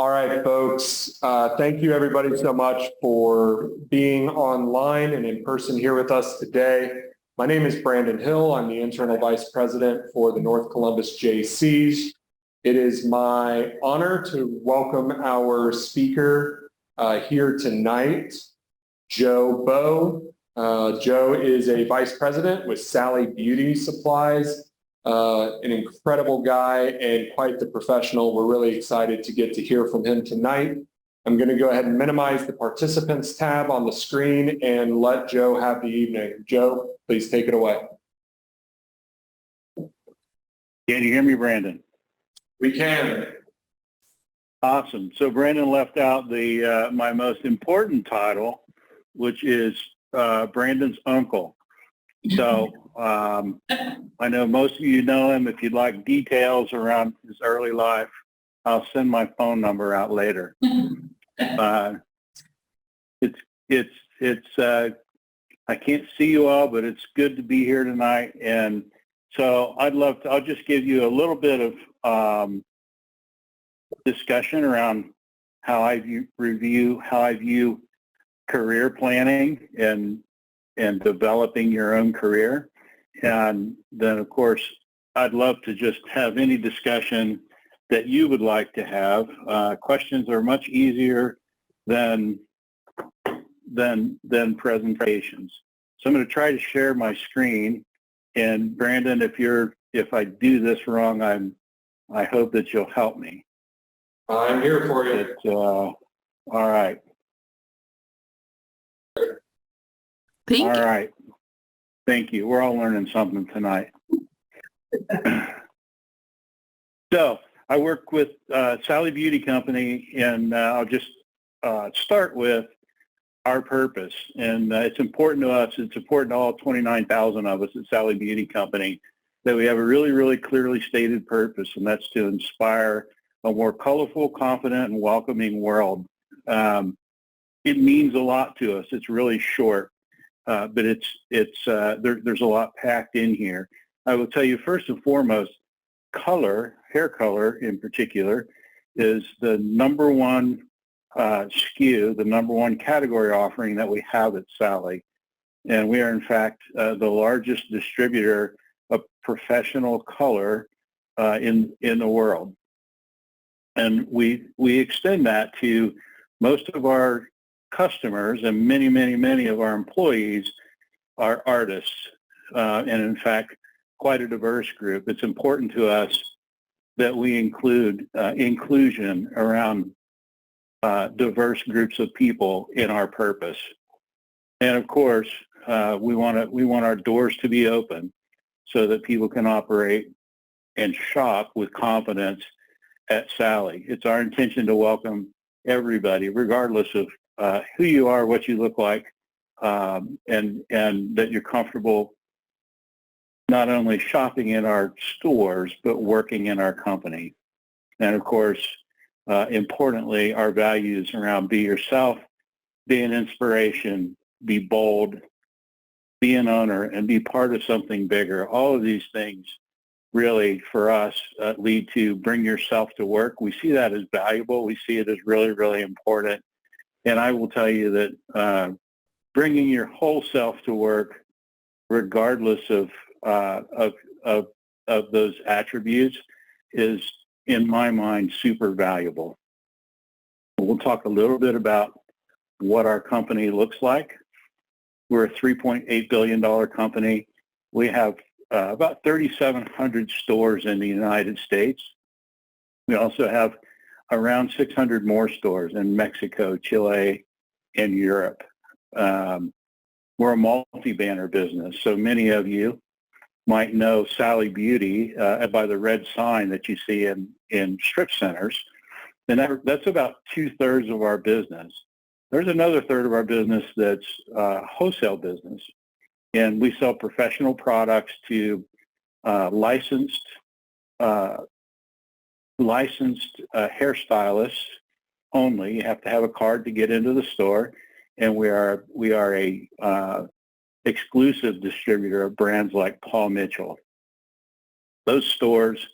All right, folks. Thank you, everybody, so much for being online and in person here with us today. My name is Brandon Hill. I'm the Internal Vice President for the North Columbus Jaycees. It is my honor to welcome our speaker here tonight, Joe Bowe. Joe is a Vice President with Sally Beauty Supplies. An incredible guy and quite the professional. We're really excited to get to hear from him tonight. I'm going to go ahead and minimize the participants tab on the screen and let Joe have the evening. Joe, please take it away. Can you hear me, Brandon? We can. Awesome. So Brandon left out the my most important title, which is Brandon's uncle. So I know most of you know him. If you'd like details around his early life, I'll send my phone number out later. I can't see you all, but it's good to be here tonight. And so I'll just give you a little bit of discussion around how I view career planning and developing your own career. And then, of course, I'd love to just have any discussion that you would like to have. Questions are much easier than presentations. So I'm going to try to share my screen. And Brandon, if I do this wrong, I hope that you'll help me. I'm here for you. All right. Thank you. All right. Thank you. We're all learning something tonight. So I work with Sally Beauty Company, and I'll just start with our purpose. And it's important to us. It's important to all 29,000 of us at Sally Beauty Company that we have a really, really clearly stated purpose, and that's to inspire a more colorful, confident, and welcoming world. It means a lot to us. It's really short. But there's a lot packed in here. I will tell you first and foremost, hair color in particular, is the number one SKU, the number one category offering that we have at Sally. And we are in fact the largest distributor of professional color in the world. And we extend that to most of our customers, and many, many, many of our employees are artists, and in fact, quite a diverse group. It's important to us that we include inclusion around diverse groups of people in our purpose. And of course, we want our doors to be open so that people can operate and shop with confidence at Sally. It's our intention to welcome everybody, regardless of who you are, what you look like, and that you're comfortable not only shopping in our stores, but working in our company. And of course, importantly, our values around be yourself, be an inspiration, be bold, be an owner, and be part of something bigger. All of these things really, for us, lead to bring yourself to work. We see that as valuable. We see it as really, really important. And I will tell you that bringing your whole self to work, regardless of those attributes, is, in my mind, super valuable. We'll talk a little bit about what our company looks like. We're a $3.8 billion company. We have about 3,700 stores in the United States. We also have around 600 more stores in Mexico, Chile, and Europe. We're a multi-banner business, so many of you might know Sally Beauty by the red sign that you see in strip centers, and that's about 2/3 of our business. There's another third of our business that's wholesale business, and we sell professional products to licensed hairstylists only. You have to have a card to get into the store, and we are a exclusive distributor of brands like Paul Mitchell. Those stores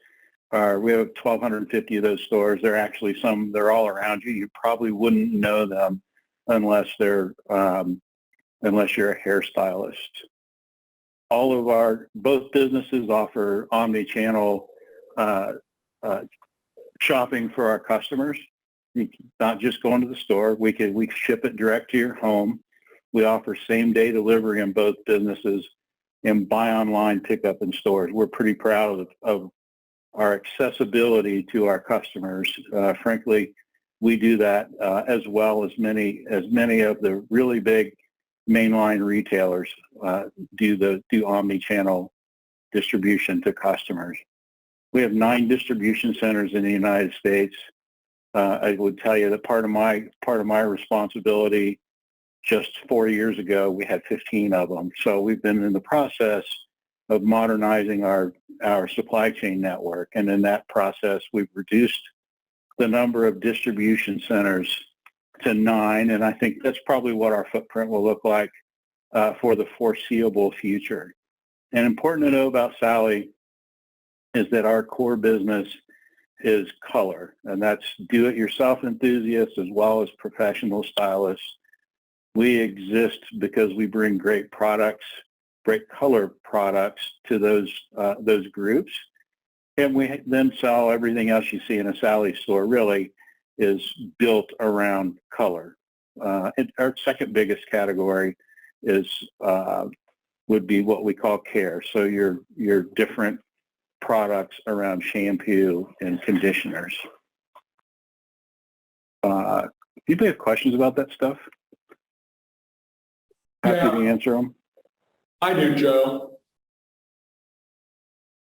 we have 1,250 of those stores. They're actually they're all around you. You probably wouldn't know them unless you're a hairstylist. Both businesses offer omni-channel shopping for our customers. Not just going to the store. We ship it direct to your home. We offer same-day delivery in both businesses and buy online, pick up in stores. We're pretty proud of our accessibility to our customers. Frankly, we do that as well as many of the really big mainline retailers do omni-channel distribution to customers. We have 9 distribution centers in the United States. I would tell you that part of my responsibility just 4 years ago, we had 15 of them. So we've been in the process of modernizing our supply chain network. And in that process, we've reduced the number of distribution centers to 9. And I think that's probably what our footprint will look like for the foreseeable future. And important to know about Sally is that our core business is color, and that's do-it-yourself enthusiasts as well as professional stylists. We exist because we bring great products, great color products to those groups, and we then sell everything else you see in a Sally store. Really, is built around color. And our second biggest category would be what we call care. So your different products around shampoo and conditioners. People have questions about that stuff? Happy to answer them. I do, Joe.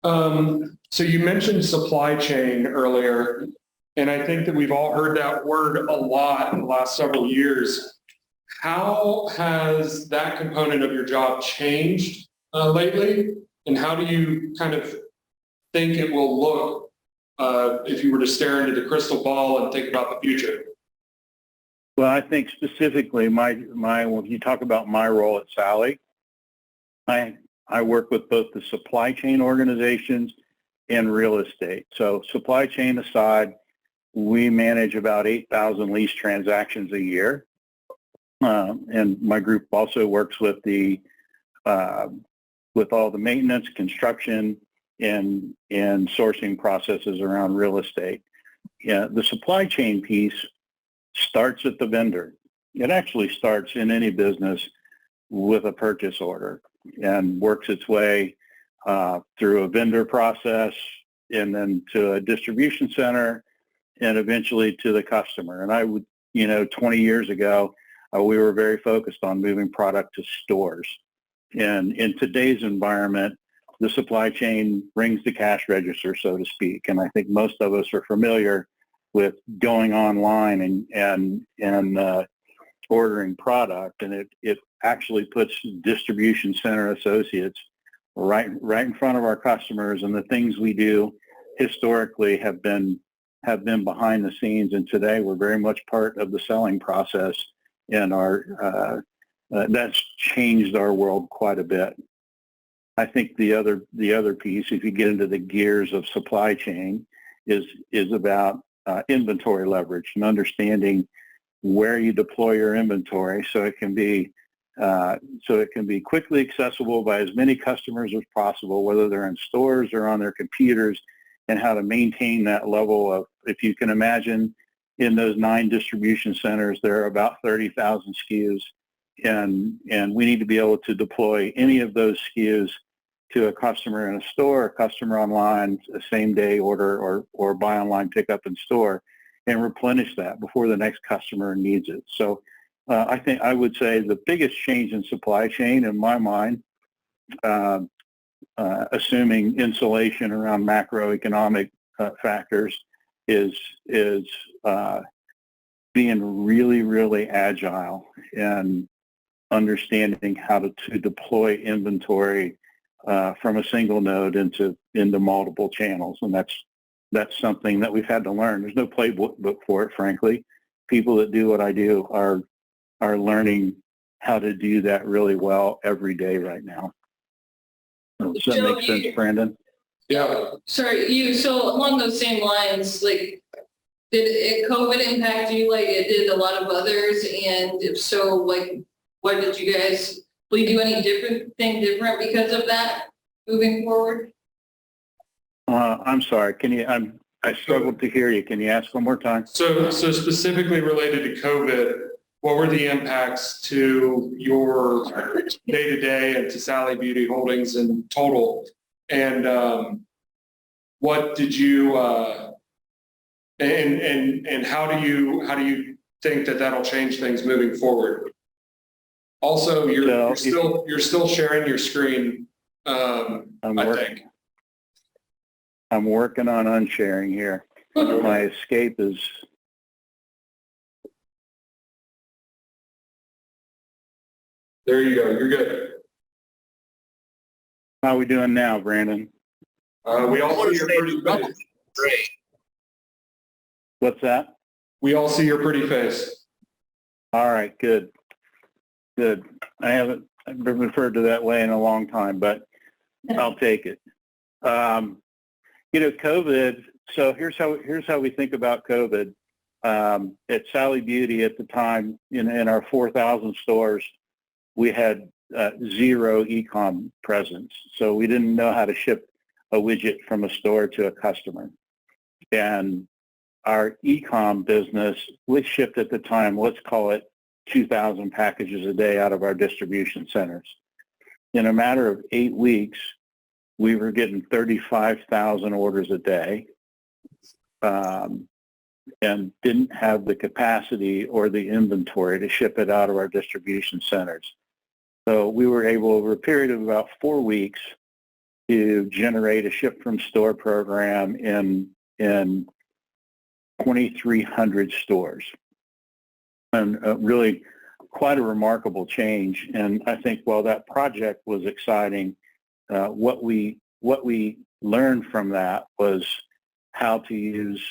So you mentioned supply chain earlier, and I think that we've all heard that word a lot in the last several years. How has that component of your job changed lately, and how do you kind of think it will look if you were to stare into the crystal ball and think about the future? Well, I think specifically when you talk about my role at Sally, I work with both the supply chain organizations and real estate. So supply chain aside, we manage about 8,000 lease transactions a year. And my group also works with all the maintenance, construction, and sourcing processes around real estate. Yeah, the supply chain piece starts at the vendor. It actually starts in any business with a purchase order and works its way through a vendor process and then to a distribution center and eventually to the customer. And I would, 20 years ago, we were very focused on moving product to stores. And in today's environment, the supply chain rings the cash register, so to speak. And I think most of us are familiar with going online and ordering product, and it actually puts distribution center associates right in front of our customers. And the things we do historically have been behind the scenes, and today we're very much part of the selling process. And that's changed our world quite a bit. I think the other piece, if you get into the gears of supply chain, is about inventory leverage and understanding where you deploy your inventory so it can be quickly accessible by as many customers as possible, whether they're in stores or on their computers, and how to maintain that level of, if you can imagine, in those 9 distribution centers, there are about 30,000 SKUs, and we need to be able to deploy any of those SKUs to a customer in a store, a customer online, a same-day order, or buy online, pick up in store, and replenish that before the next customer needs it. So I think I would say the biggest change in supply chain, in my mind, assuming insulation around macroeconomic factors, is being really, really agile and understanding how to deploy inventory from a single node into multiple channels. And that's something that we've had to learn. There's no playbook for it, frankly. People that do what I do are learning how to do that really well every day right now. Does that make sense, Brandon? Yeah. Sorry, so along those same lines, like, did COVID impact you like it did a lot of others? And if so, like, what did you guys, will you do any different because of that moving forward? I'm sorry. Can you? I struggled to hear you. Can you ask one more time? So specifically related to COVID, what were the impacts to your day-to-day and to Sally Beauty Holdings in total? And what did you and how do you think that that'll change things moving forward? Also, you're still sharing your screen. I think. I'm working on unsharing here. My escape is. There you go. You're good. How are we doing now, Brandon? We all see your pretty face. Great. What's that? We all see your pretty face. All right, good. Good. I haven't been referred to that way in a long time, but I'll take it. COVID. So here's how we think about COVID. At Sally Beauty at the time, in our 4,000 stores, we had zero e-com presence. So we didn't know how to ship a widget from a store to a customer. And our e-com business, we shipped at the time, let's call it 2,000 packages a day out of our distribution centers. In a matter of 8 weeks, we were getting 35,000 orders a day, and didn't have the capacity or the inventory to ship it out of our distribution centers. So we were able, over a period of about 4 weeks, to generate a ship from store program in 2,300 stores, and really quite a remarkable change. And I think while that project was exciting, what we learned from that was how to use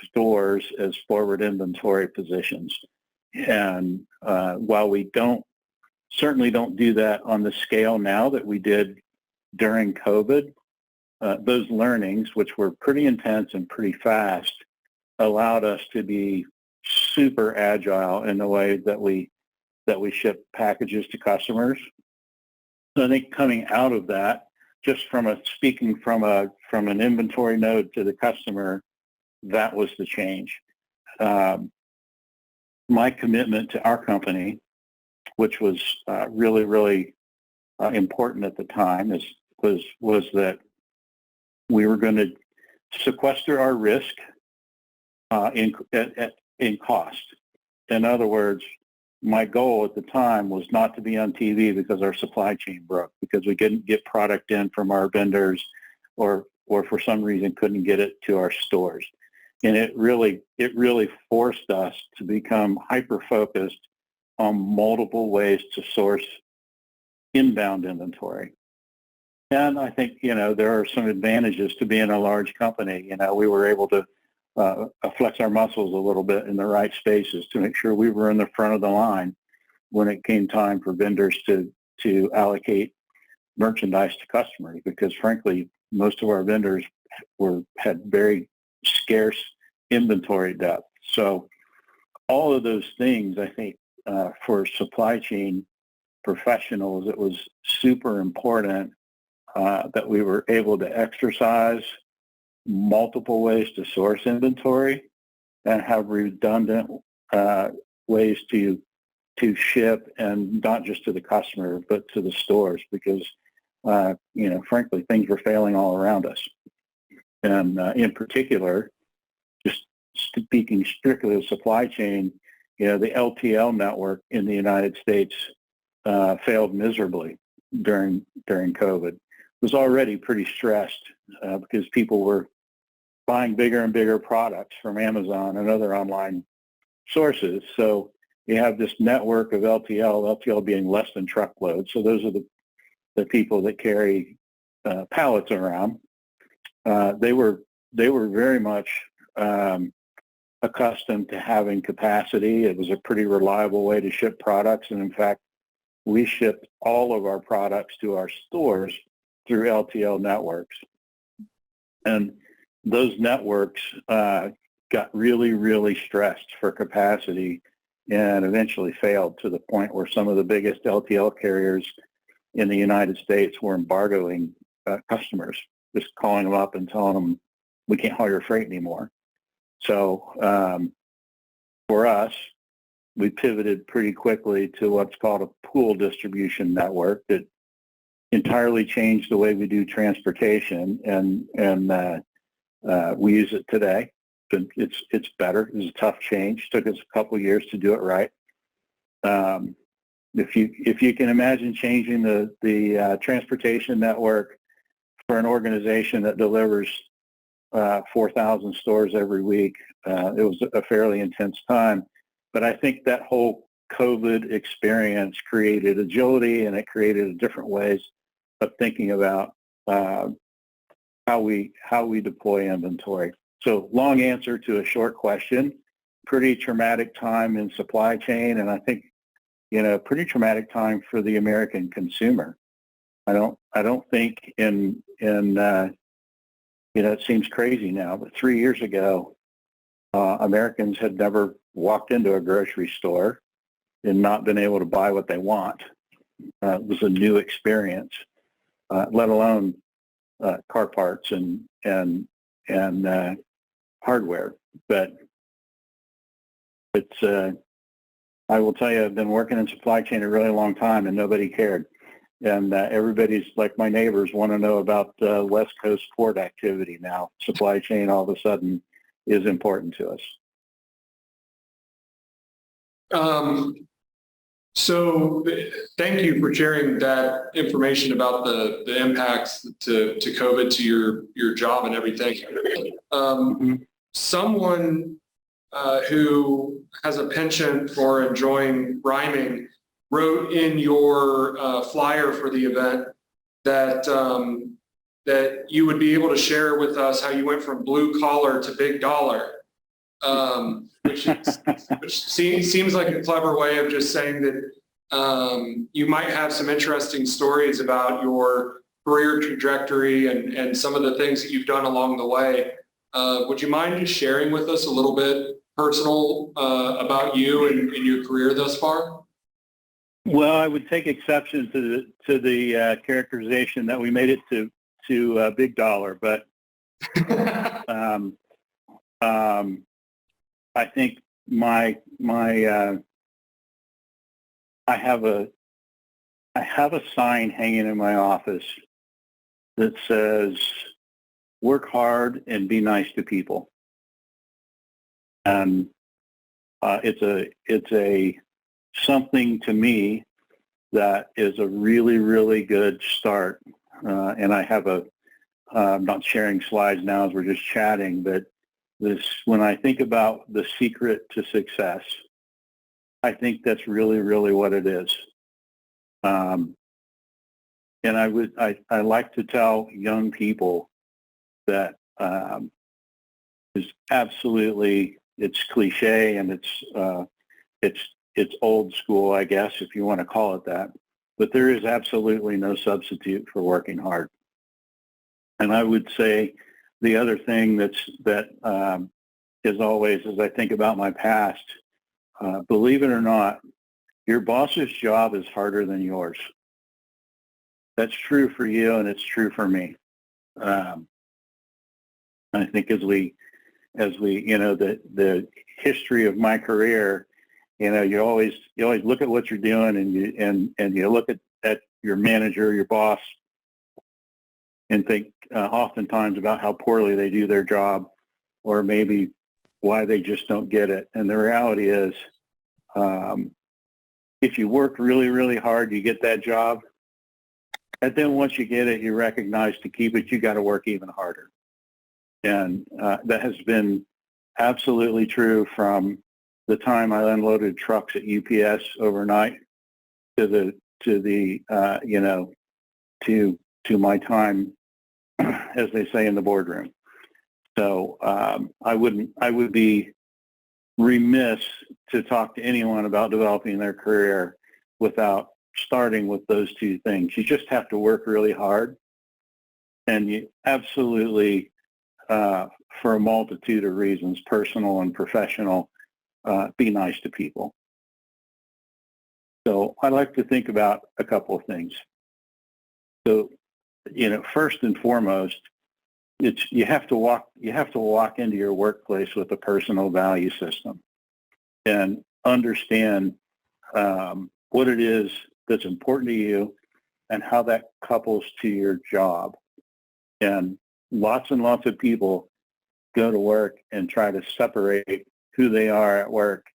stores as forward inventory positions. And while we certainly don't do that on the scale now that we did during COVID, those learnings, which were pretty intense and pretty fast, allowed us to be super agile in the way that we ship packages to customers. So I think coming out of that, just speaking from an inventory node to the customer, that was the change. My commitment to our company, which was really, really important at the time, was that we were going to sequester our risk in cost. In other words, my goal at the time was not to be on TV because our supply chain broke, because we couldn't get product in from our vendors, or for some reason couldn't get it to our stores. And it really forced us to become hyper-focused on multiple ways to source inbound inventory. And I think, there are some advantages to being a large company. We were able to flex our muscles a little bit in the right spaces to make sure we were in the front of the line when it came time for vendors to allocate merchandise to customers, because frankly, most of our vendors had very scarce inventory depth. So all of those things, I think, for supply chain professionals, it was super important that we were able to exercise multiple ways to source inventory and have redundant ways to ship, and not just to the customer, but to the stores, because, frankly, things were failing all around us. And in particular, just speaking strictly of supply chain, the LTL network in the United States failed miserably during COVID. It was already pretty stressed because people were buying bigger and bigger products from Amazon and other online sources. So you have this network of LTL being less than truckload. So those are the people that carry pallets around. They were very much accustomed to having capacity. It was a pretty reliable way to ship products. And in fact, we shipped all of our products to our stores through LTL networks. And those networks got really, really stressed for capacity and eventually failed to the point where some of the biggest LTL carriers in the United States were embargoing customers, just calling them up and telling them, we can't haul your freight anymore. So for us, we pivoted pretty quickly to what's called a pool distribution network that entirely changed the way we do transportation, and we use it today. It's better. It was a tough change. It took us a couple of years to do it right. If you can imagine changing the transportation network for an organization that delivers 4,000 stores every week, it was a fairly intense time. But I think that whole COVID experience created agility, and it created different ways of thinking about how we deploy inventory. So long answer to a short question. Pretty traumatic time in supply chain, and I think pretty traumatic time for the American consumer. I don't think it seems crazy now, but 3 years ago, Americans had never walked into a grocery store and not been able to buy what they want. It was a new experience, let alone car parts and hardware. But it's I will tell you, I've been working in supply chain a really long time, and nobody cared. And everybody's like my neighbors want to know about West Coast port activity now. Supply chain all of a sudden is important to us. So thank you for sharing that information about the impacts to COVID to your job and everything. Someone who has a penchant for enjoying rhyming wrote in your flyer for the event that that you would be able to share with us how you went from blue collar to big dollar, which seems like a clever way of just saying that you might have some interesting stories about your career trajectory and some of the things that you've done along the way. Would you mind just sharing with us a little bit personal about you and your career thus far? Well, I would take exception to the characterization that we made it to big dollar, but I think I have a sign hanging in my office that says, "Work hard and be nice to people." And it's a something to me that is a really, really good start. And I have I'm not sharing slides now as we're just chatting, but when I think about the secret to success, I think that's really, really what it is. And I like to tell young people that is absolutely, it's cliche and it's old school, I guess, if you want to call it that. But there is absolutely no substitute for working hard. And I would say the other thing that is always, as I think about my past, believe it or not, your boss's job is harder than yours. That's true for you, and it's true for me. I think as we the history of my career, you always look at what you're doing, and you look at your manager, your boss, and think oftentimes about how poorly they do their job, or maybe why they just don't get it. And the reality is, if you work really, really hard, you get that job. And then once you get it, you recognize to keep it, you got to work even harder. And that has been absolutely true from the time I unloaded trucks at UPS overnight to my time, as they say, in the boardroom. So I would be remiss to talk to anyone about developing their career without starting with those two things. You just have to work really hard, and you absolutely for a multitude of reasons, personal and professional. Be nice to people. So I like to think about a couple of things. So, first and foremost, you have to walk into your workplace with a personal value system and understand what it is that's important to you and how that couples to your job. And lots of people go to work and try to separate who they are at work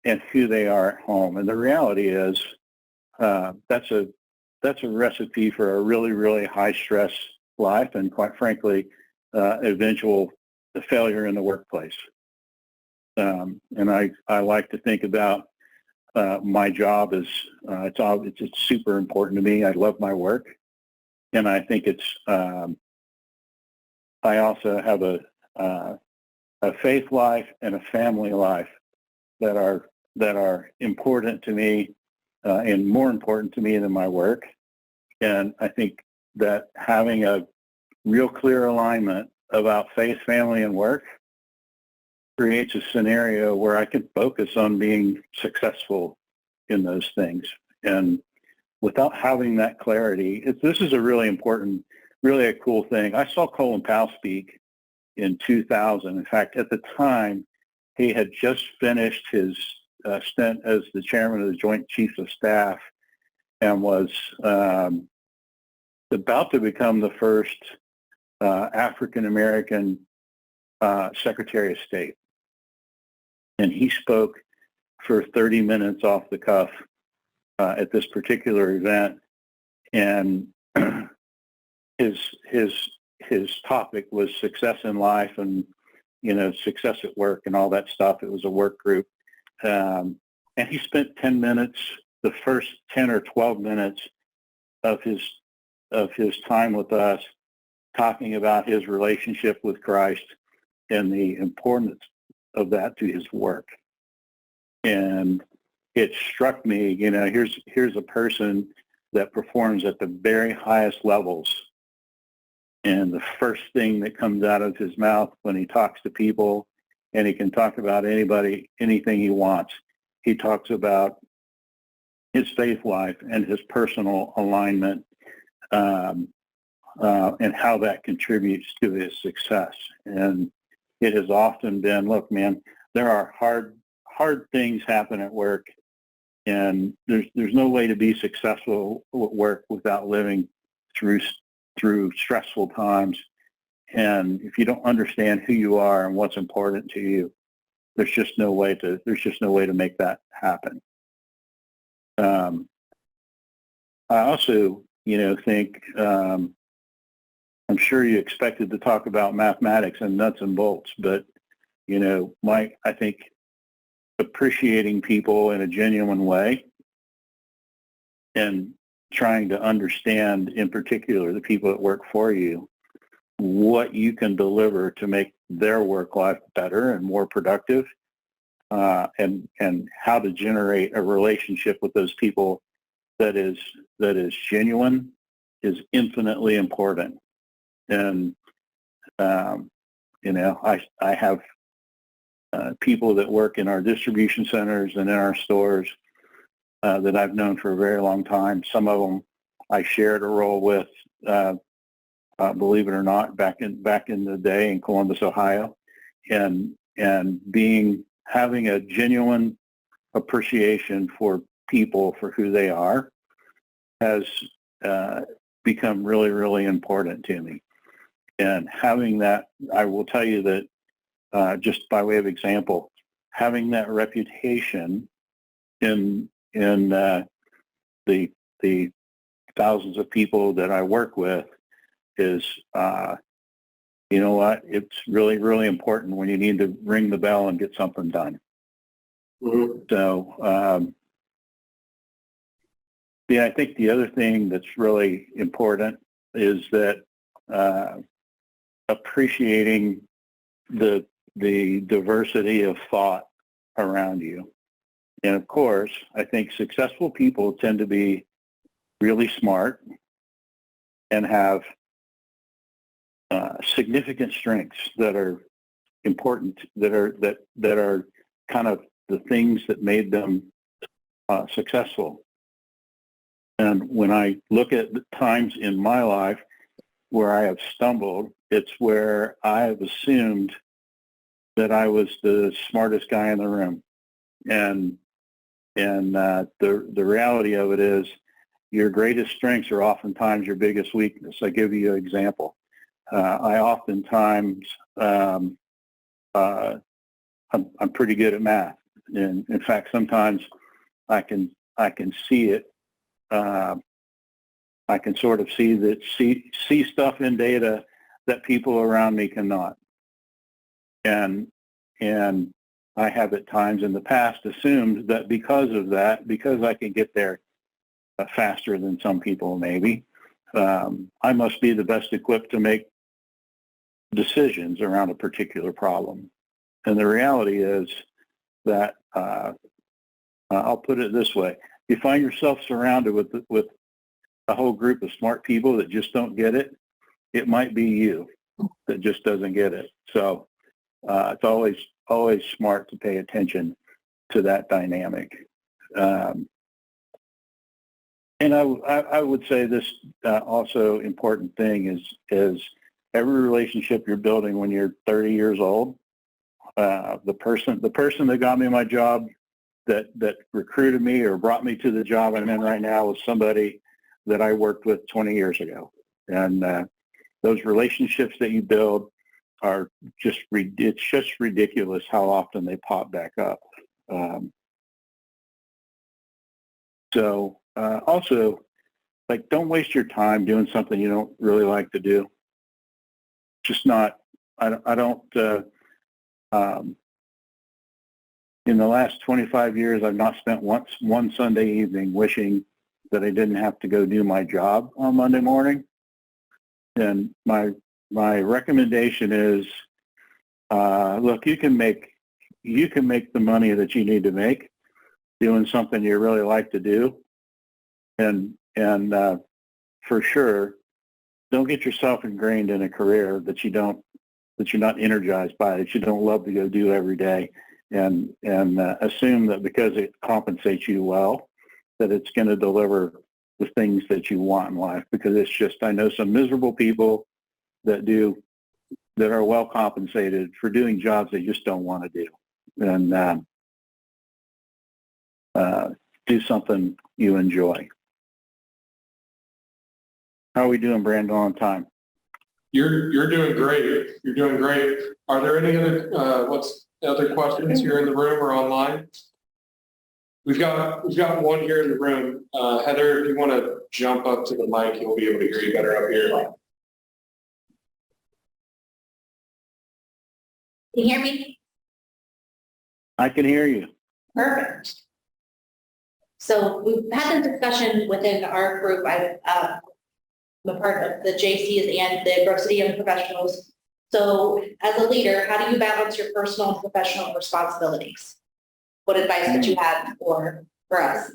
and who they are at home. And the reality is that's a recipe for a really, really high stress life and, quite frankly, eventual failure in the workplace. And I like to think about my job as it's super important to me. I love my work, and I think it's. I also have a faith life and a family life that are important to me and more important to me than my work. And I think that having a real clear alignment about faith, family, and work creates a scenario where I can focus on being successful in those things. And without having that clarity, this is a really important, really a cool thing. I saw Colin Powell speak in 2000. In fact, at the time, he had just finished his stint as the chairman of the Joint Chiefs of Staff and was about to become the first African-American Secretary of State. And he spoke for 30 minutes off the cuff at this particular event. And his topic was success in life and, success at work and all that stuff. It was a work group. And he spent 10 minutes, the first 10 or 12 minutes of his time with us, talking about his relationship with Christ and the importance of that to his work. And it struck me, here's a person that performs at the very highest levels. And the first thing that comes out of his mouth when he talks to people, and he can talk about anything he wants, he talks about his faith life and his personal alignment and how that contributes to his success. And it has often been, look, man, there are hard things happen at work, and there's no way to be successful at work without living through stressful times. And if you don't understand who you are and what's important to you, there's just no way to make that happen. I also, think I'm sure you expected to talk about mathematics and nuts and bolts, but I think appreciating people in a genuine way and trying to understand, in particular, the people that work for you, what you can deliver to make their work life better and more productive, and how to generate a relationship with those people that is genuine is infinitely important. And I have people that work in our distribution centers and in our stores that I've known for a very long time. Some of them I shared a role with, believe it or not, back in the day in Columbus, Ohio, and having a genuine appreciation for people for who they are has become really, really important to me. And having that, I will tell you that just by way of example, having that reputation in the thousands of people that I work with is, it's really, really important when you need to ring the bell and get something done. Mm-hmm. So, I think the other thing that's really important is that appreciating the diversity of thought around you. And of course, I think successful people tend to be really smart and have significant strengths that are important, that are kind of the things that made them successful. And when I look at the times in my life where I have stumbled, it's where I have assumed that I was the smartest guy in the room. And the reality of it is your greatest strengths are oftentimes your biggest weakness. I give you an example. I oftentimes, I'm pretty good at math. And in fact, sometimes I can see it. I can sort of see stuff in data that people around me cannot. And I have at times in the past assumed that because of that, because I can get there faster than some people maybe, I must be the best equipped to make decisions around a particular problem. And the reality is that, I'll put it this way, you find yourself surrounded with a whole group of smart people that just don't get it, it might be you that just doesn't get it. So it's always smart to pay attention to that dynamic. And I would say this also important thing is every relationship you're building when you're 30 years old, the person that got me my job, that recruited me or brought me to the job I'm in right now was somebody that I worked with 20 years ago. And those relationships that you build are it's just ridiculous how often they pop back up. Also, like, don't waste your time doing something you don't really like to do. Just not, I don't, in the last 25 years, I've not spent one Sunday evening wishing that I didn't have to go do my job on Monday morning. And my recommendation is, look, you can make the money that you need to make doing something you really like to do. And for sure, don't get yourself ingrained in a career that you're not energized by, that you don't love to go do every day, and assume that because it compensates you well, that it's going to deliver the things that you want in life. Because it's just, I know some miserable people that are well compensated for doing jobs they just don't want to do. And do something you enjoy. How are we doing, Brandon, on time? You're doing great. You're doing great. Are there any other questions here in the room or online? We've got one here in the room. Heather, if you want to jump up to the mic, you'll be able to hear you better up here. Can you hear me? I can hear you. Perfect. So we've had this discussion within our group. I'm a part of the Jaycees and the Grove City Young Professionals. So as a leader, how do you balance your personal and professional responsibilities? What advice would you have for us?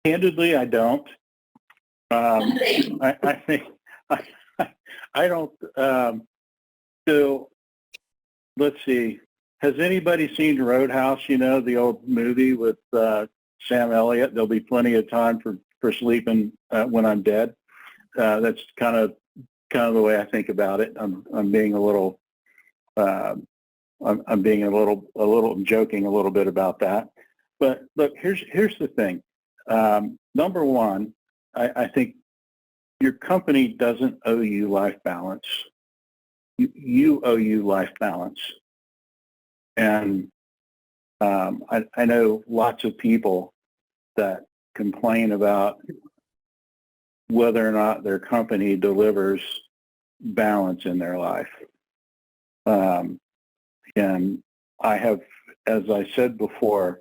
Candidly, I don't. I think I don't. So let's see. Has anybody seen Roadhouse? You know, the old movie with Sam Elliott. There'll be plenty of time for sleeping when I'm dead. That's kind of the way I think about it. I'm being a little. I'm being a little joking a little bit about that. But look, here's the thing. Number one, I think your company doesn't owe you life balance. You owe you life balance. And I know lots of people that complain about whether or not their company delivers balance in their life. And I have, as I said before,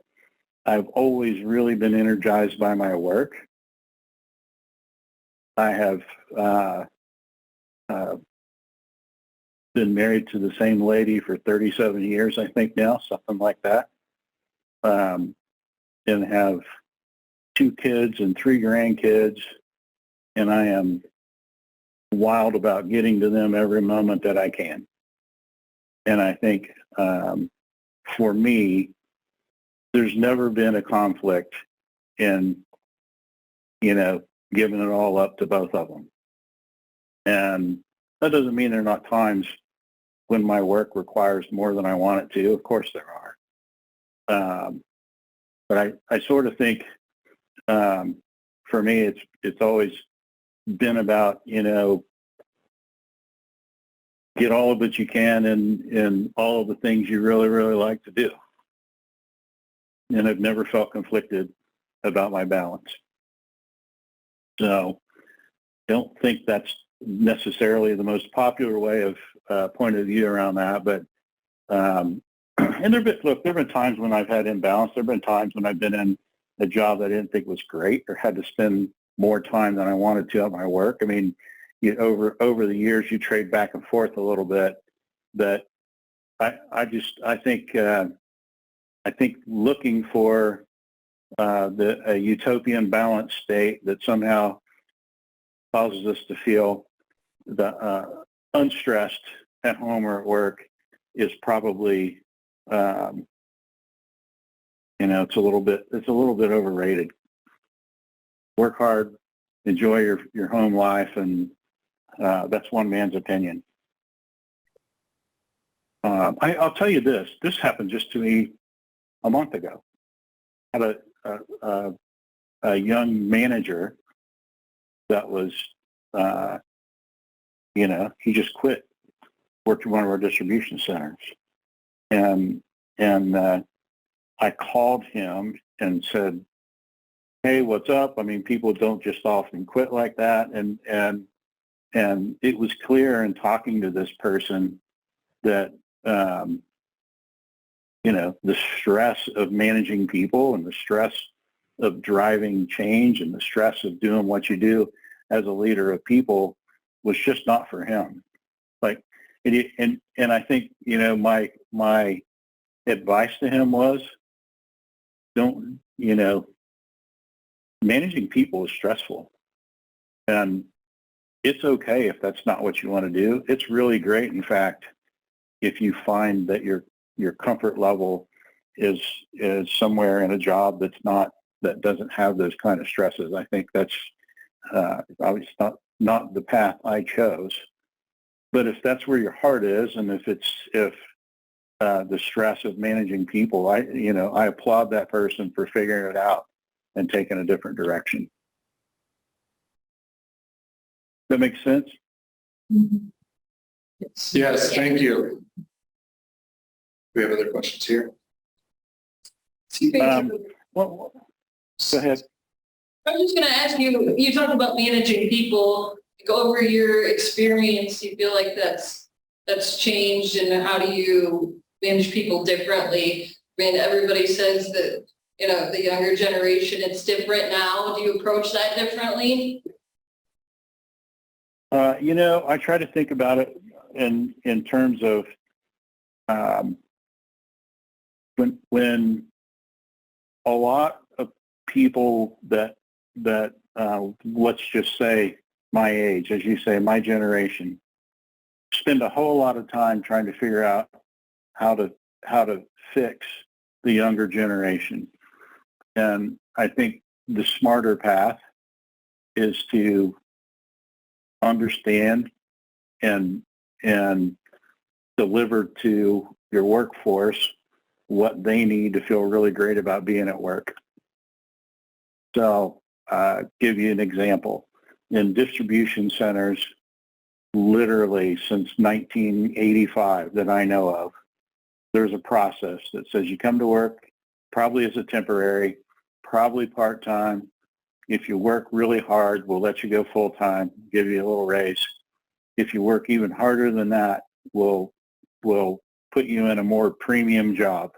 I've always really been energized by my work. I have been married to the same lady for 37 years, I think now, something like that. And have 2 kids and 3 grandkids. And I am wild about getting to them every moment that I can. And I think for me, there's never been a conflict in, giving it all up to both of them. And that doesn't mean there are not times when my work requires more than I want it to. Of course there are. But I sort of think, for me, it's always been about, get all of it you can in all of the things you really, really like to do. And I've never felt conflicted about my balance. So don't think that's necessarily the most popular way of point of view around that. But, and there have been times when I've had imbalance. There have been times when I've been in a job that I didn't think was great or had to spend more time than I wanted to at my work. I mean, over the years, you trade back and forth a little bit. But I think looking for a utopian balanced state that somehow causes us to feel unstressed at home or at work is probably, it's a little bit overrated. Work hard, enjoy your home life, and that's one man's opinion. I'll tell you this. This happened just to me a month ago. I had a young manager that was, he just quit, worked at one of our distribution centers. And I called him and said, hey, what's up? I mean, people don't just often quit like that. And it was clear in talking to this person that, the stress of managing people and the stress of driving change and the stress of doing what you do as a leader of people was just not for him. Like, and I think, my advice to him was, managing people is stressful. And it's okay if that's not what you want to do. It's really great, in fact, if you find that your comfort level is somewhere in a job that doesn't have those kind of stresses. I think that's obviously not the path I chose. But if that's where your heart is, and if the stress of managing people, I applaud that person for figuring it out and taking a different direction. That makes sense? Mm-hmm. Yes, thank you. Do we have other questions here? Well, go ahead. I was just going to ask you, you talked about managing people. Like, over your experience, you feel like that's changed, and how do you manage people differently? I mean, everybody says that, the younger generation, it's different now. Do you approach that differently? I try to think about it in terms of when a lot of people that let's just say my age, as you say, my generation, spend a whole lot of time trying to figure out how to fix the younger generation. And I think the smarter path is to understand and deliver to your workforce what they need to feel really great about being at work. So give you an example. In distribution centers, literally since 1985 that I know of, there's a process that says you come to work probably as a temporary, probably part-time. If you work really hard, we'll let you go full-time, give you a little raise. If you work even harder than that, we'll put you in a more premium job.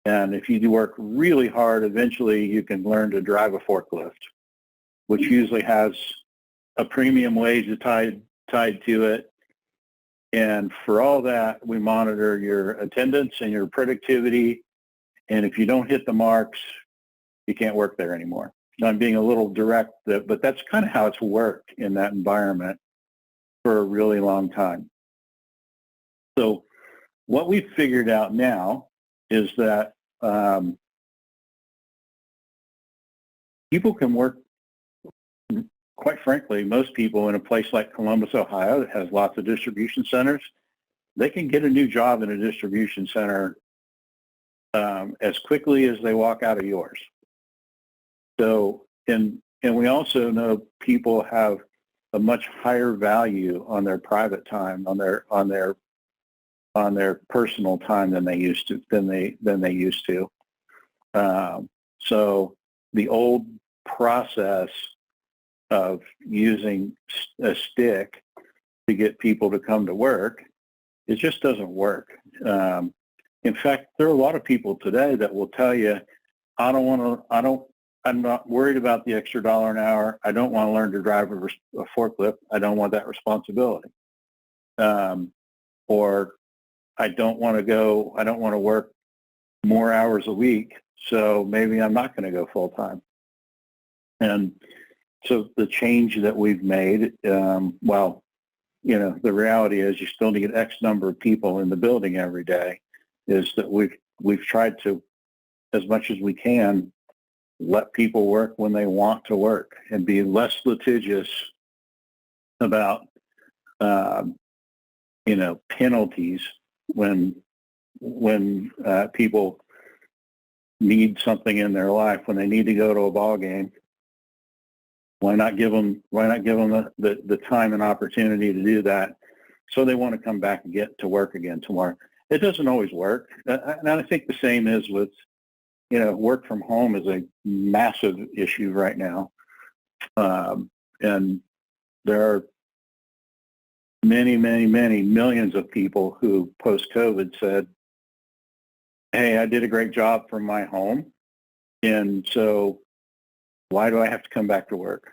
And if you do work really hard, eventually you can learn to drive a forklift, which usually has a premium wage tied to it. And for all that, we monitor your attendance and your productivity. And if you don't hit the marks, you can't work there anymore. Now, I'm being a little direct, but that's kind of how it's worked in that environment. for a really long time. So what we've figured out now is that people can work, quite frankly, most people in a place like Columbus, Ohio, that has lots of distribution centers, they can get a new job in a distribution center as quickly as they walk out of yours. So, and we also know people have a much higher value on their private time, on their personal time than they used to. So the old process of using a stick to get people to come to work, it just doesn't work. In fact, there are a lot of people today that will tell you, I'm not worried about the extra $1 an hour. I don't want to learn to drive a forklift. I don't want that responsibility. Or I don't want to work more hours a week, so maybe I'm not going to go full time. And so the change that we've made, well, you know, the reality is you still need X number of people in the building every day, is that we've tried to, as much as we can, let people work when they want to work and be less litigious about, you know, penalties when people need something in their life, when they need to go to a ball game. Why not give them the time and opportunity to do that, so they want to come back and get to work again tomorrow? It doesn't always work. And I think the same is with, you know, work from home is a massive issue right now. And there are many, many, many millions of people who post-COVID said, hey, I did a great job from my home, and so why do I have to come back to work?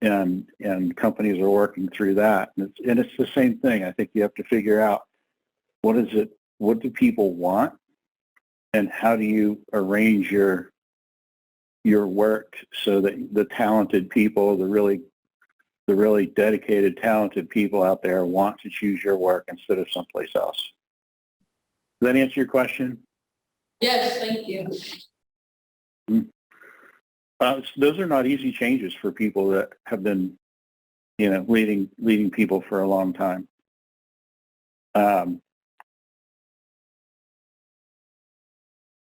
And companies are working through that. And it's the same thing. I think you have to figure out what do people want, and how do you arrange your work so that the talented people, the really dedicated, talented people out there want to choose your work instead of someplace else. Does that answer your question? Yes, thank you. Those are not easy changes for people that have been, you know, leading people for a long time.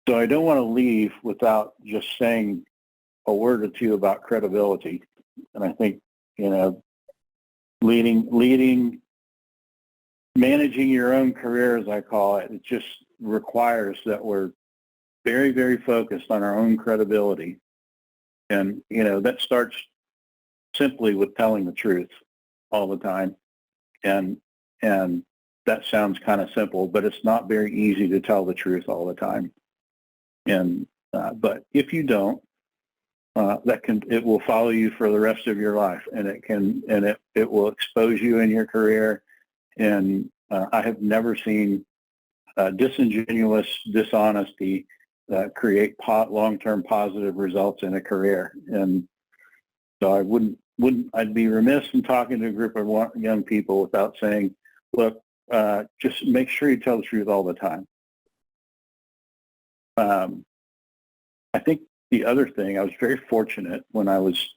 So I don't want to leave without just saying a word or two about credibility. And I think, you know, managing your own career, as I call it, it just requires that we're very, very focused on our own credibility. And, you know, that starts simply with telling the truth all the time. And that sounds kind of simple, but it's not very easy to tell the truth all the time. And but if you don't, it will follow you for the rest of your life, and it will expose you in your career. And I have never seen disingenuous dishonesty create long-term positive results in a career. And so I'd be remiss in talking to a group of young people without saying, look, just make sure you tell the truth all the time. I think the other thing, I was very fortunate when I was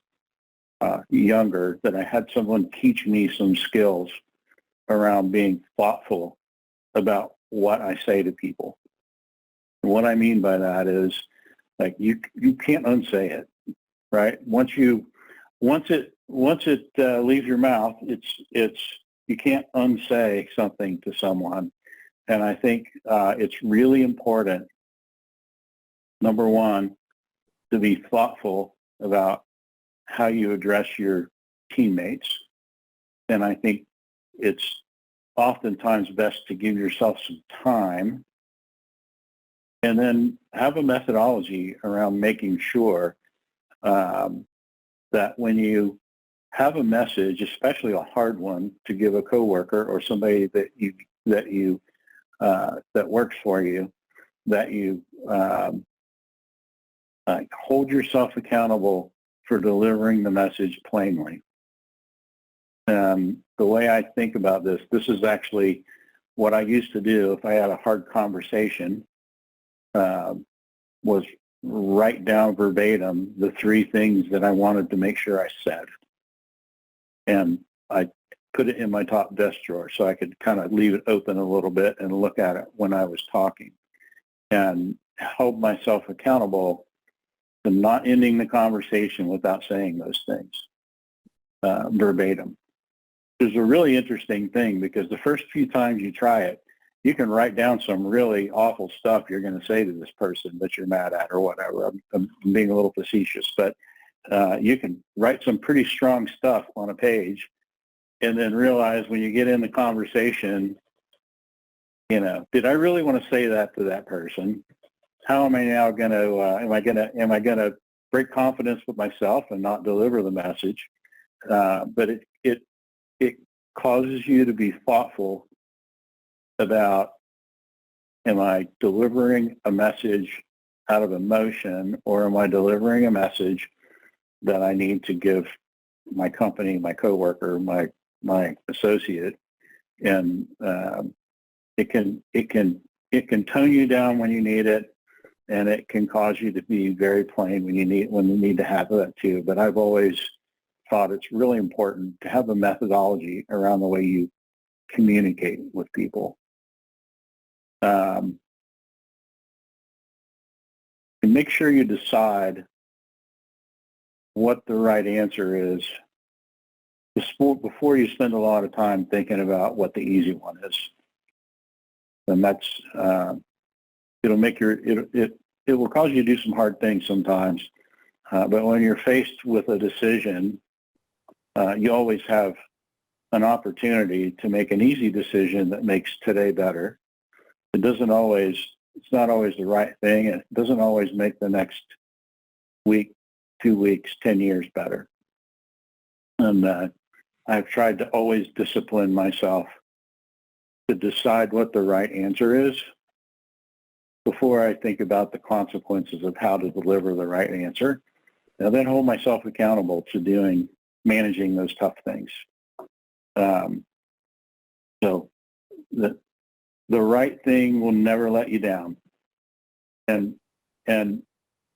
younger that I had someone teach me some skills around being thoughtful about what I say to people. And what I mean by that is, like, you can't unsay it, right? Once it leaves your mouth, you can't unsay something to someone. And I think it's really important, number one, to be thoughtful about how you address your teammates. And I think it's oftentimes best to give yourself some time, and then have a methodology around making sure that when you have a message, especially a hard one, to give a coworker or somebody that works for you, that you hold yourself accountable for delivering the message plainly. The way I think about this is actually what I used to do if I had a hard conversation, was write down verbatim the 3 things that I wanted to make sure I said. And I put it in my top desk drawer so I could kind of leave it open a little bit and look at it when I was talking, and hold myself accountable to not ending the conversation without saying those things verbatim. It's a really interesting thing because the first few times you try it, you can write down some really awful stuff you're going to say to this person that you're mad at or whatever. I'm being a little facetious, but you can write some pretty strong stuff on a page and then realize when you get in the conversation, did I really want to say that to that person? How am I now going to, am I going to break confidence with myself and not deliver the message? But it causes you to be thoughtful about, am I delivering a message out of emotion, or am I delivering a message that I need to give my company, my coworker, my associate? And it can tone you down when you need it, and it can cause you to be very plain when you need to have that too. But I've always thought it's really important to have a methodology around the way you communicate with people. And make sure you decide what the right answer is before you spend a lot of time thinking about what the easy one is. And that's it'll make it will cause you to do some hard things sometimes. But when you're faced with a decision, you always have an opportunity to make an easy decision that makes today better. It's not always the right thing. It doesn't always make the next week, 2 weeks, 10 years better. And I've tried to always discipline myself to decide what the right answer is before I think about the consequences of how to deliver the right answer, and then hold myself accountable to managing those tough things. So the right thing will never let you down. And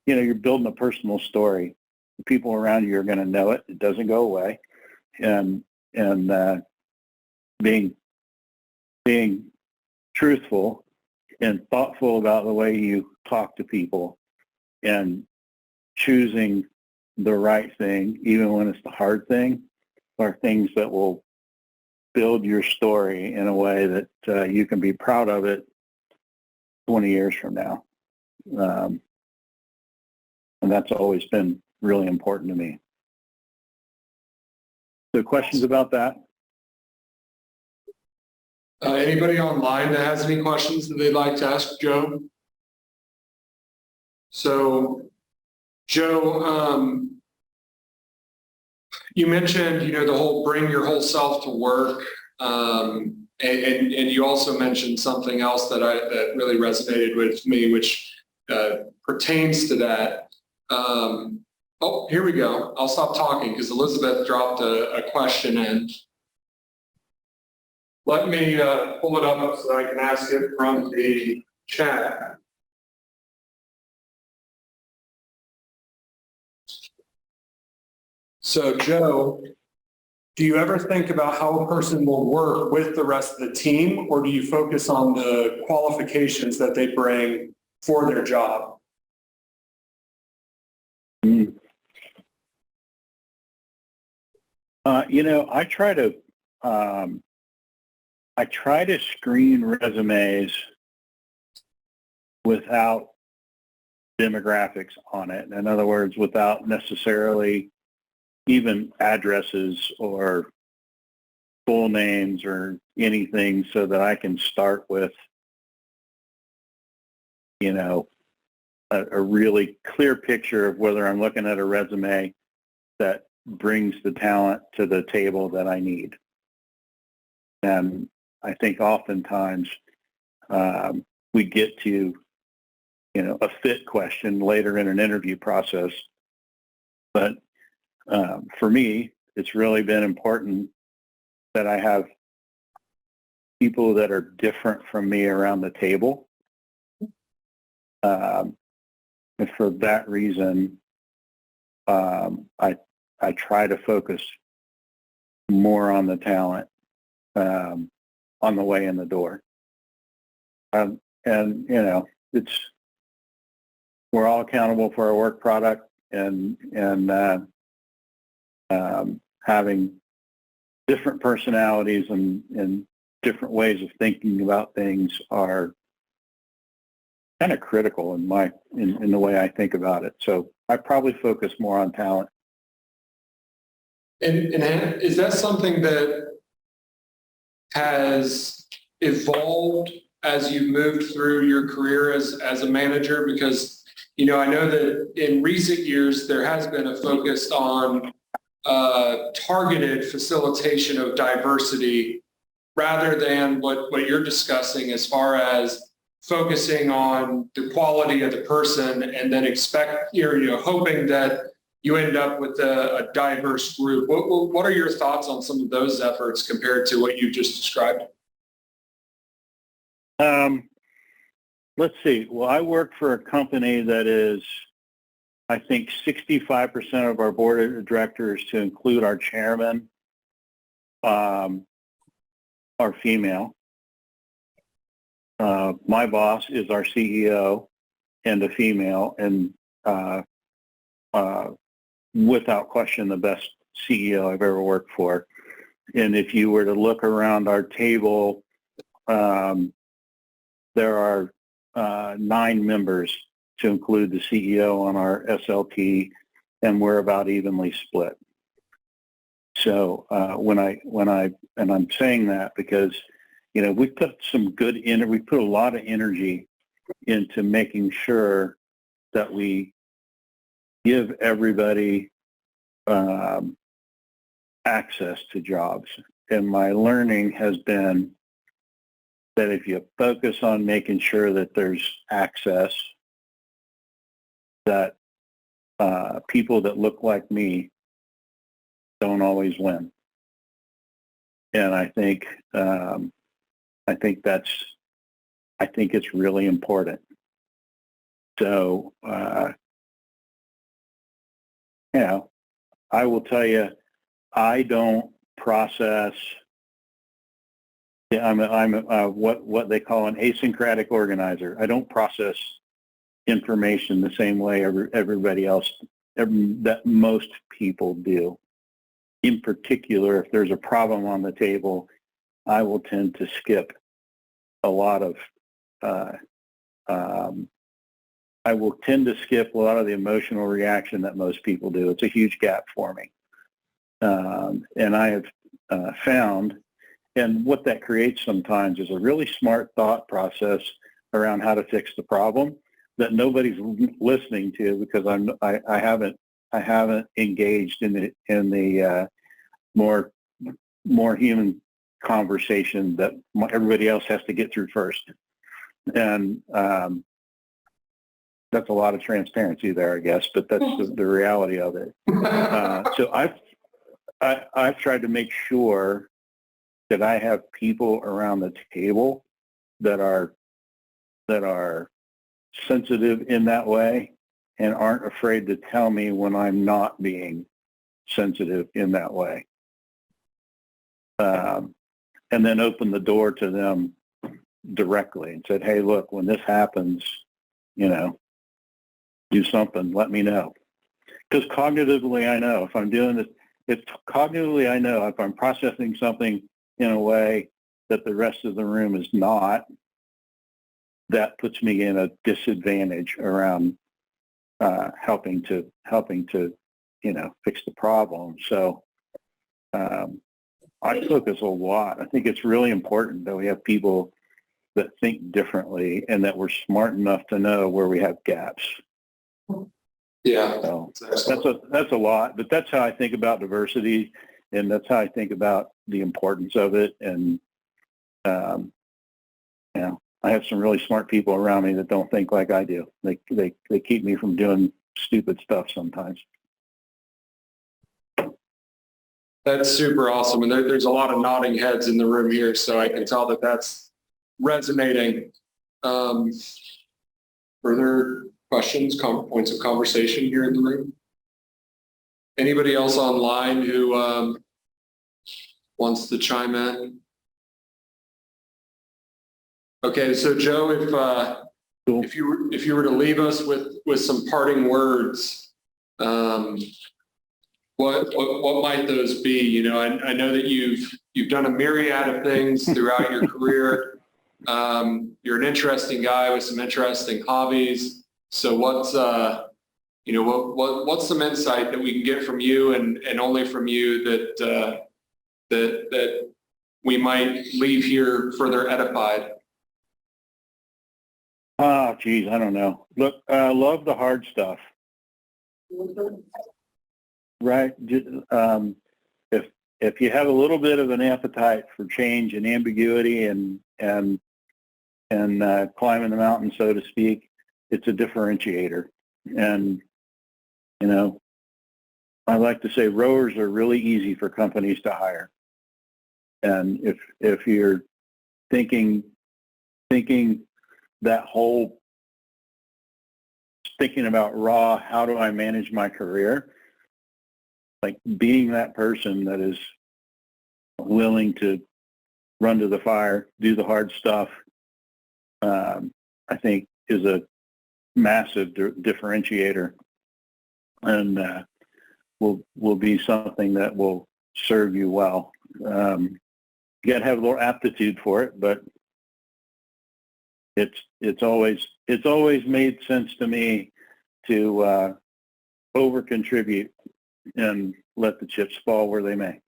you're building a personal story. The people around you are going to know it. It doesn't go away. And being truthful and thoughtful about the way you talk to people and choosing the right thing, even when it's the hard thing, are things that will build your story in a way that you can be proud of it 20 years from now. And that's always been really important to me. So questions about that? Anybody online that has any questions that they'd like to ask Joe? So, Joe, you mentioned, the whole bring your whole self to work, and you also mentioned something else that really resonated with me, which pertains to that. Oh, here we go. I'll stop talking because Elizabeth dropped a question in. Let me pull it up so I can ask it from the chat. So, Joe, do you ever think about how a person will work with the rest of the team, or do you focus on the qualifications that they bring for their job? I try to screen resumes without demographics on it. In other words, without necessarily even addresses or full names or anything, so that I can start with, a really clear picture of whether I'm looking at a resume that brings the talent to the table that I need. And I think oftentimes we get to, a fit question later in an interview process. But for me, it's really been important that I have people that are different from me around the table. And for that reason, I try to focus more on the talent on the way in the door. And you know, we're all accountable for our work product, and having different personalities and different ways of thinking about things are kind of critical in the way I think about it. So I probably focus more on talent. And is that something that has evolved as you moved through your career as a manager? Because, you know, I know that in recent years, there has been a focus on targeted facilitation of diversity rather than what you're discussing as far as focusing on the quality of the person and then hoping that you end up with a diverse group. What are your thoughts on some of those efforts compared to what you just described? Let's see. Well, I work for a company that is, I think, 65% of our board of directors, to include our chairman, are female. My boss is our CEO and a female, and without question, the best CEO I've ever worked for. And if you were to look around our table, there are 9 members, to include the CEO on our SLT, and we're about evenly split. So and I'm saying that because, you know, we put a lot of energy into making sure that we give everybody access to jobs. And my learning has been that if you focus on making sure that there's access, that people that look like me don't always win. And I think it's really important. So, you know, I will tell you, I don't process. I'm what they call an asyncratic organizer. I don't process information the same way everybody else, that most people do. In particular, if there's a problem on the table, I will tend to skip a lot of the emotional reaction that most people do. It's a huge gap for me. And I have found, and what that creates sometimes is a really smart thought process around how to fix the problem that nobody's listening to, because I haven't engaged in the more human conversation that everybody else has to get through first. And that's a lot of transparency there, I guess, but that's the reality of it. So I've tried to make sure that I have people around the table that are sensitive in that way and aren't afraid to tell me when I'm not being sensitive in that way. And then open the door to them directly and said, hey, look, when this happens, you know, do something, let me know. Because cognitively, I know if I'm doing this, I know if I'm processing something in a way that the rest of the room is not, that puts me in a disadvantage around helping to you know, fix the problem. So I focus a lot. I think it's really important that we have people that think differently and that we're smart enough to know where we have gaps. Yeah, so that's a lot, but that's how I think about diversity, and that's how I think about the importance of it. And you know, I have some really smart people around me that don't think like I do. They keep me from doing stupid stuff sometimes. That's super awesome. And there's a lot of nodding heads in the room here, so I can tell that that's resonating. Further questions, points of conversation here in the room? Anybody else online who wants to chime in? Okay, so Joe, if you were to leave us with some parting words, what might those be? You know, I know that you've done a myriad of things throughout your career. You're an interesting guy with some interesting hobbies. So what's what's some insight that we can get from you and only from you that we might leave here further edified? Oh, geez, I don't know. Look, I love the hard stuff. Right. If you have a little bit of an appetite for change and ambiguity and climbing the mountain, so to speak, it's a differentiator. And, you know, I like to say rowers are really easy for companies to hire. And if you're thinking that whole, thinking about raw, how do I manage my career? Like being that person that is willing to run to the fire, do the hard stuff, I think is a massive differentiator, and will be something that will serve you well. You got to have a little aptitude for it, but it's always made sense to me to over contribute and let the chips fall where they may.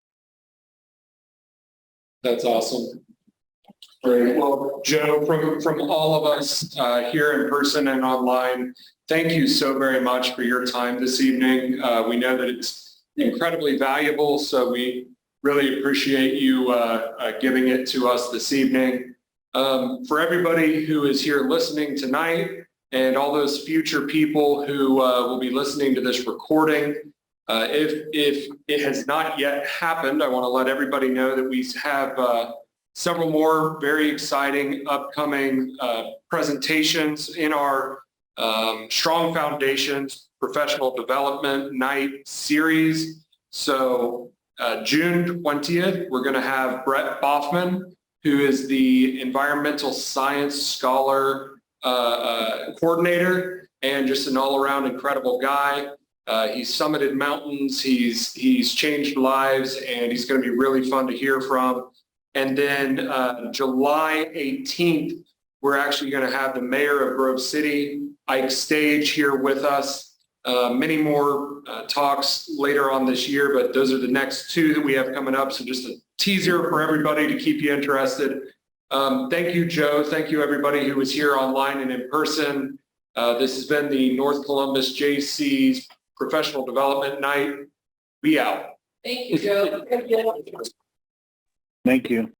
That's awesome. Great. Well, Joe, from all of us here in person and online, thank you so very much for your time this evening. We know that it's incredibly valuable, so we really appreciate you giving it to us this evening. For everybody who is here listening tonight and all those future people who will be listening to this recording, if it has not yet happened, I want to let everybody know that we have several more very exciting upcoming presentations in our Strong Foundations Professional Development Night series. So June 20th, we're going to have Brett Boffman, who is the Environmental Science Scholar Coordinator and just an all-around incredible guy. He's summited mountains, he's changed lives, and he's going to be really fun to hear from. And then July 18th, we're actually going to have the mayor of Grove City, Ike Stage, here with us. Many more talks later on this year, but those are the next two that we have coming up. So just a teaser for everybody to keep you interested. Thank you, Joe. Thank you, everybody who was here online and in person. This has been the North Columbus Jaycees Professional Development Night. Be out. Thank you, Joe. Thank you.